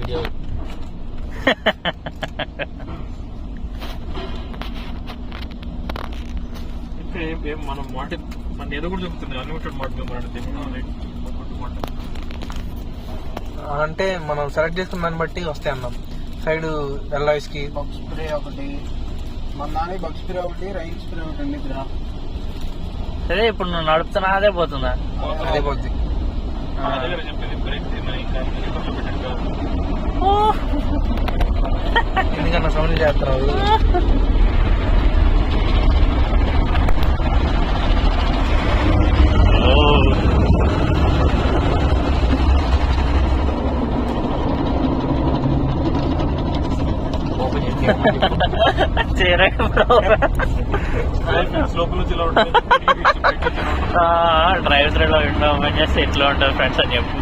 Video. మనం మాట మన ఏదో కూడా చెప్తుంది అన్లిమిటెడ్ మాట అంటే మనం సెలెక్ట్ చేసుకున్న దాన్ని బట్టి వస్తాయి అన్నాం. సైడ్ ఎల్ఐస్ కి బగ్ స్ప్రే ఒకటి, మన దాని బగ్ స్ప్రే ఒకటి, రైన్ స్ప్రే ఒకటి అండి. సరే ఇప్పుడు నువ్వు నడుపుతున్నా అదే పోతుందా? అదే పోద్ది. చెప్పింది బ్రేక్ ఎందుకన్నా సౌండ్ చేస్తున్నావు? డ్రైవ్ త్రూలో విండో ఓపెన్ చేస్తే ఎట్లా ఉంటుంది ఫ్రెండ్స్ అని చెప్పు.